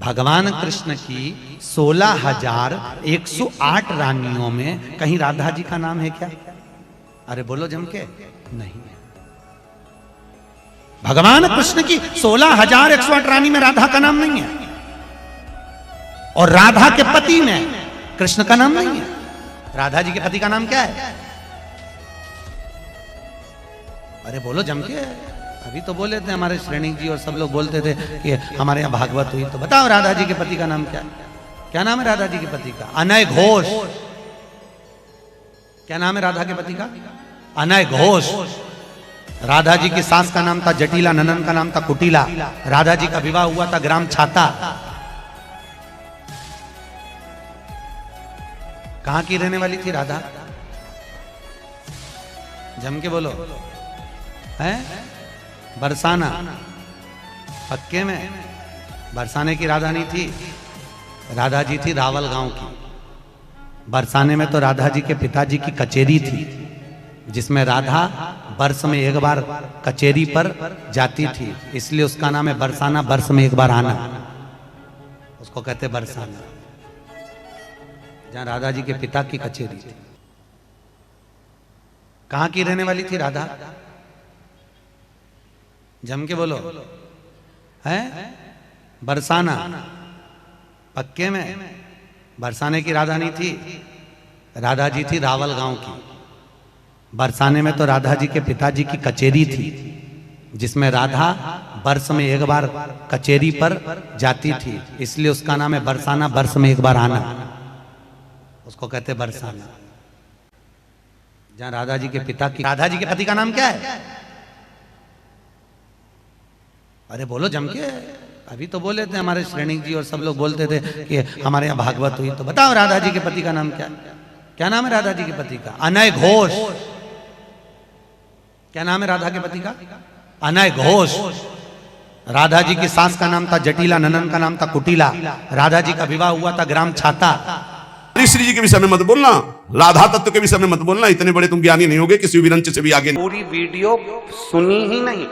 भगवान कृष्ण की 16,108 रानियों में कहीं राधा जी का नाम है क्या? अरे बोलो जम के, नहीं है। भगवान कृष्ण की 16,108 रानी में राधा का नाम नहीं है, और राधा के पति में कृष्ण का नाम नहीं है। राधा जी के पति का नाम क्या है? अरे बोलो जम के, अभी तो बोले थे हमारे श्रेणी जी और सब लोग बोलते थे कि हमारे यहाँ भागवत हुई, तो बताओ राधा जी के पति का नाम क्या है? क्या नाम है राधा जी के पति का? अनय घोष। क्या नाम है राधा के पति का? अनय घोष। राधा जी की सास का नाम था जटिला, ननन का नाम था कुटिला। राधा जी का विवाह हुआ था ग्राम छाता। कहां की रहने वाली थी राधा? जम के बोलो। है बरसाना। पक्के में बरसाने की राधा नहीं थी, राधा जी थी रावल गांव की। बरसाने में तो राधा जी के पिताजी की कचेरी थी, जिसमें राधा वर्ष में एक बार कचेरी पर जाती थी, इसलिए उसका नाम है बरसाना। वर्ष में एक बार आना, उसको कहते बरसाना, जहां राधा जी के पिता की कचेरी थी। कहां की रहने वाली थी राधा? जम के बोलो। है बरसाना। पक्के में बरसाने की राधा नहीं थी, राधा जी थी रावल गांव की। बरसाने में तो राधा जी के पिताजी की कचेरी थी, जिसमें राधा वर्ष में एक बार कचेरी पर जाती थी, इसलिए उसका नाम है बरसाना। वर्ष में एक बार आना, उसको कहते बरसाना। जहां राधा जी के पिता की, राधा जी के पति का नाम क्या है? अरे बोलो जम के, अभी तो बोले थे हमारे श्रेणी जी और सब लोग बोलते थे कि हमारे यहाँ भागवत हुई, तो बताओ राधा जी के पति का नाम क्या? क्या नाम है राधा जी के पति का? अनय घोष। क्या नाम है राधा के पति का? अनय घोष। राधा जी की सास का नाम था जटिला, ननन का नाम था कुटिला। राधा जी का विवाह हुआ था ग्राम छाता। श्री जी के विषय में मत बोलना, राधा तत्व के विषय में मत बोलना, इतने बड़े तुम ज्ञानी नहीं होगे, किसी विरंच से भी आगे। पूरी वीडियो सुनी ही नहीं,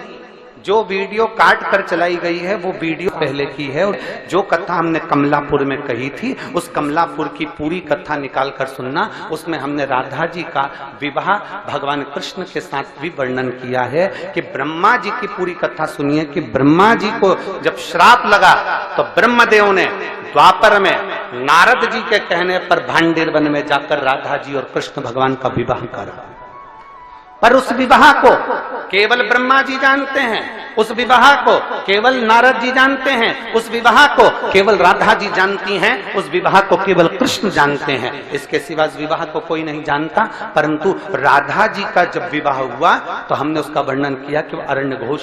जो वीडियो काट कर चलाई गई है वो वीडियो पहले की है, और जो कथा हमने कमलापुर में कही थी उस कमलापुर की पूरी कथा निकाल कर सुनना। उसमें हमने राधा जी का विवाह भगवान कृष्ण के साथ भी वर्णन किया है कि ब्रह्मा जी की पूरी कथा सुनिए कि ब्रह्मा जी को जब श्राप लगा तो ब्रह्मदेव ने द्वापर में नारद जी के कहने पर भांडेर वन में जाकर राधा जी और कृष्ण भगवान का विवाह करा। पर उस विवाह को केवल ब्रह्मा जी जानते हैं, उस विवाह को केवल नारद जी जानते हैं, उस विवाह को केवल राधा जी जानती हैं, उस विवाह को केवल कृष्ण जानते हैं। इसके सिवा इस विवाह को कोई नहीं जानता। परंतु राधा जी का जब विवाह हुआ तो हमने उसका वर्णन किया कि वो अरण्य घोष